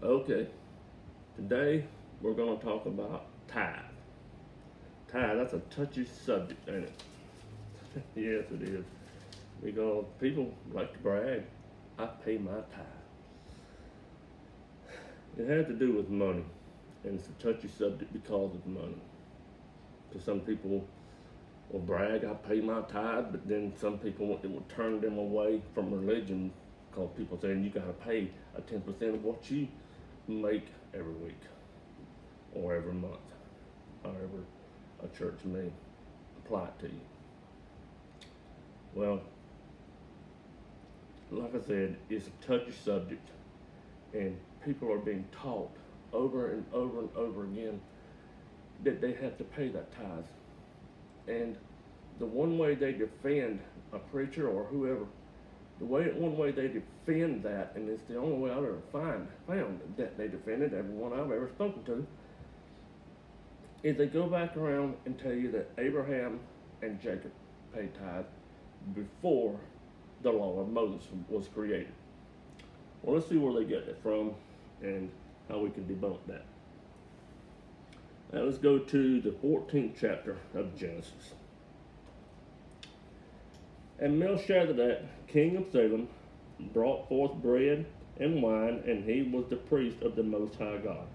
Okay, today we're going to talk about tithe. Tithe, that's a touchy subject, ain't it? Yes, it is. Because people like to brag. I pay my tithe. It has to do with money, and it's a touchy subject because of money. Because some people will brag, I pay my tithe, but then some people it will turn them away from religion because people saying you got to pay a 10% of what you make every week or every month, however a church may apply it to you. Well, like I said, it's a touchy subject, and people are being taught over and over and over again that they have to pay that tithe. And the one way they defend a preacher or whoever, one way they defend that, and it's the only way I've ever found that they defended everyone I've ever spoken to, is they go back around and tell you that Abraham and Jacob paid tithe before the law of Moses was created. Well, let's see where they get it from and how we can debunk that. Now let's go to the 14th chapter of Genesis. And Melchizedek, king of Salem, brought forth bread and wine, and he was the priest of the Most High God.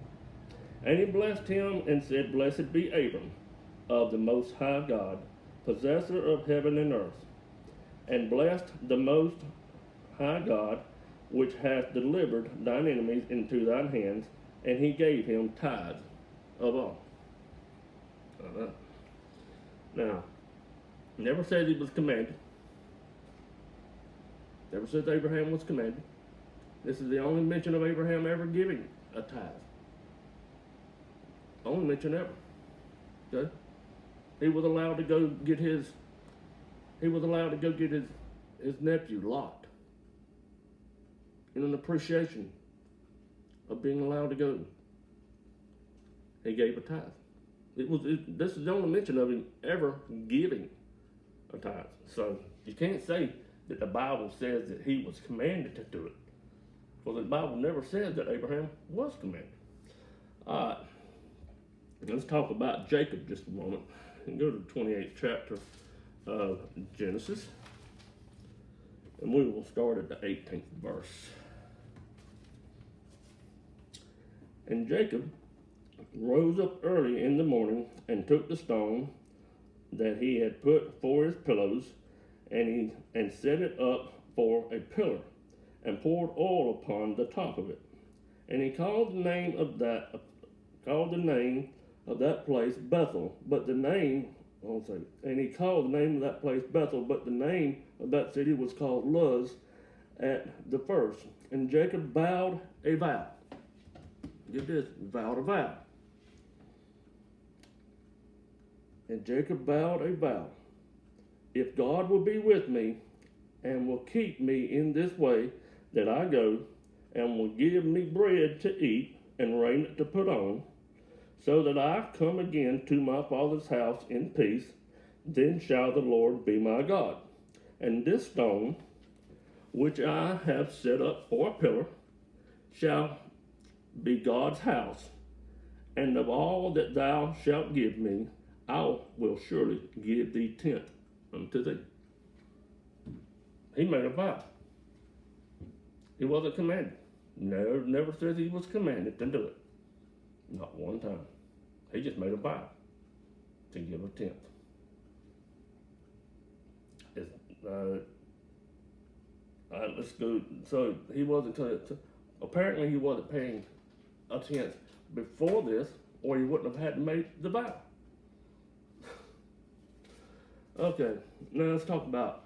And he blessed him and said, Blessed be Abram of the Most High God, possessor of heaven and earth, and blessed the Most High God, which hath delivered thine enemies into thine hands, and he gave him tithes of all. Now, never says he was commanded. Never says Abraham was commanded. This is the only mention of Abraham ever giving a tithe. Only mention ever. Okay? He was allowed to go get his nephew Lot in an appreciation of being allowed to go. He gave a tithe. This is the only mention of him ever giving a tithe. So you can't say that the Bible says that he was commanded to do it. Well, the Bible never says that Abraham was commanded. All right. Let's talk about Jacob just a moment. And go to the 28th chapter of Genesis. And we will start at the 18th verse. And Jacob rose up early in the morning and took the stone that he had put for his pillows, and set it up for a pillar, and poured oil upon the top of it. And he called the name of that place Bethel, but the name and he called the name of that place Bethel, but the name of that city was called Luz at the first. And Jacob vowed a vow. Get this, vowed a vow. And Jacob vowed a vow. If God will be with me and will keep me in this way that I go, and will give me bread to eat and raiment to put on, so that I come again to my father's house in peace, then shall the Lord be my God. And this stone, which I have set up for a pillar, shall be God's house, and of all that thou shalt give me, I will surely give thee tenth unto thee. He made a vow. He wasn't commanded. Never says he was commanded to do it. Not one time. He just made a vow to give a tenth. Let's go. So he wasn't. Apparently, he wasn't paying a tenth before this, or he wouldn't have had to make the vow. Okay, now let's talk about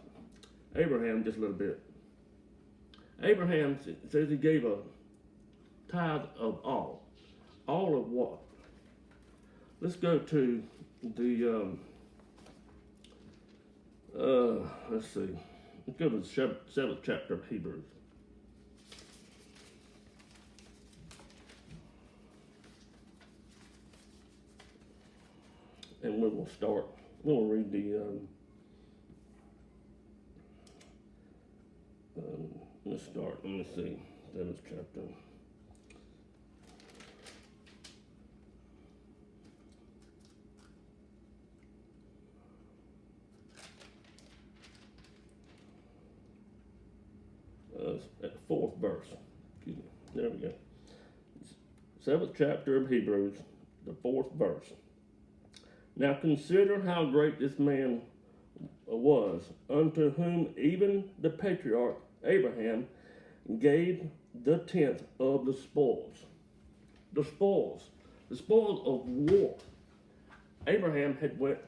Abraham just a little bit. Abraham says he gave a tithe of all. All of what? Let's go to the, let's see. Let's go to the 7th chapter of Hebrews. And we will start. We'll read the, let's start, let me see, 7th chapter. verse. Excuse me. There we go. 7th chapter of Hebrews, the 4th verse. Now consider how great this man was, unto whom even the patriarch Abraham gave the tenth of the spoils. The spoils of war. Abraham had went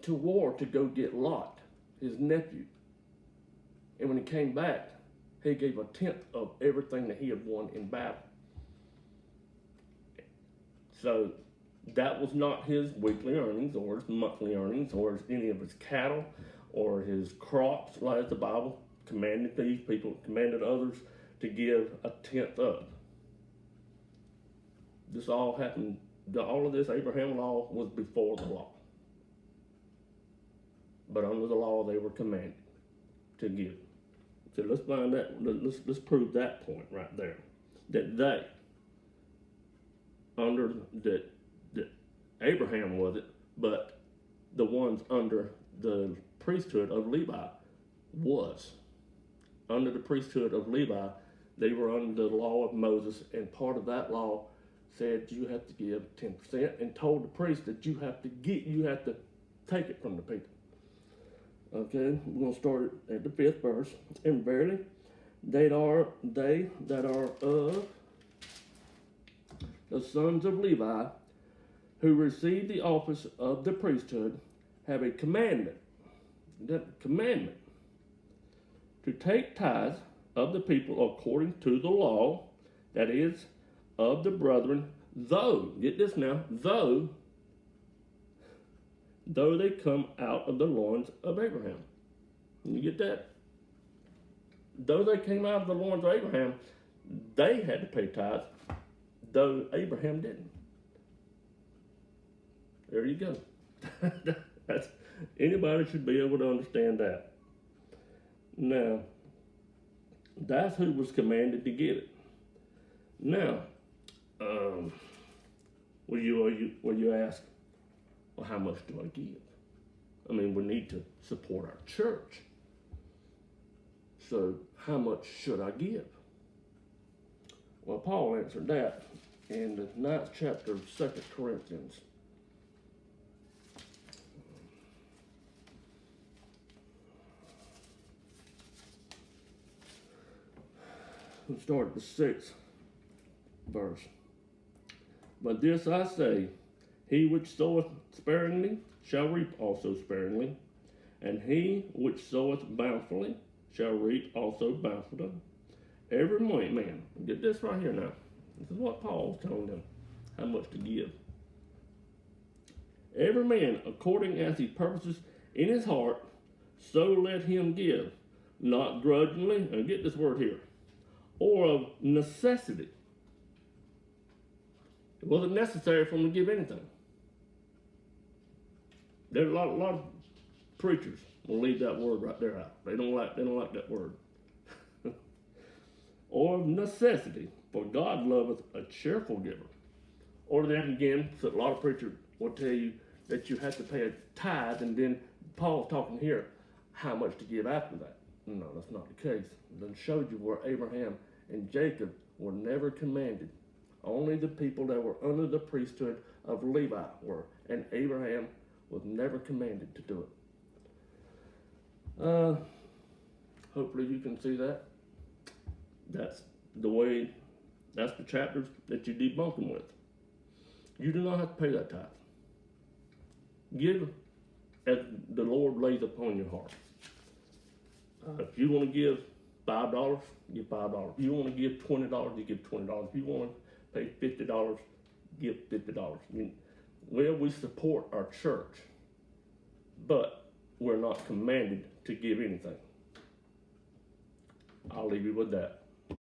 to war to go get Lot, his nephew. And when he came back, he gave a tenth of everything that he had won in battle. So that was not his weekly earnings or his monthly earnings or any of his cattle or his crops, as the Bible commanded these people, commanded others to give a tenth of. This all happened, all of this Abraham law was before the law. But under the law they were commanded to give. So let's find that, let's prove that point right there. That they, under that Abraham wasn't, but the ones under the priesthood of Levi was. Under the priesthood of Levi, they were under the law of Moses, and part of that law said you have to give 10%, and told the priest that you have to take it from the people. Okay, we're going to start at the 5th verse. And verily, they that are of the sons of Levi, who receive the office of the priesthood, have a commandment, to take tithes of the people according to the law, that is, of the brethren, though, get this now, though they come out of the loins of Abraham. You get that? Though they came out of the loins of Abraham, they had to pay tithes, though Abraham didn't. There you go. Anybody should be able to understand that. Now, that's who was commanded to give it. Now, will you ask, well, how much do I give? I mean, we need to support our church. So, how much should I give? Well, Paul answered that in the 9th chapter of 2 Corinthians. We'll start at the 6th verse. But this I say, he which soweth sparingly shall reap also sparingly, and he which soweth bountifully shall reap also bountifully. Every man, get this right here now. This is what Paul's telling them, how much to give. Every man, according as he purposes in his heart, so let him give, not grudgingly, and get this word here, or of necessity. It wasn't necessary for him to give anything. There's a lot of preachers will leave that word right there out. They don't like that word. Or of necessity, for God loveth a cheerful giver. Or then again, so a lot of preachers will tell you that you have to pay a tithe, and then Paul's talking here how much to give after that. No, that's not the case. Then showed you where Abraham and Jacob were never commanded. Only the people that were under the priesthood of Levi were, and Abraham was never commanded to do it. Hopefully you can see that. That's the chapters that you debunk them with. You do not have to pay that tithe. Give as the Lord lays upon your heart. If you want to give $5, give $5. If you want to give $20, you give $20. If you want to pay $50, give $50. Well, we support our church, but we're not commanded to give anything. I'll leave you with that.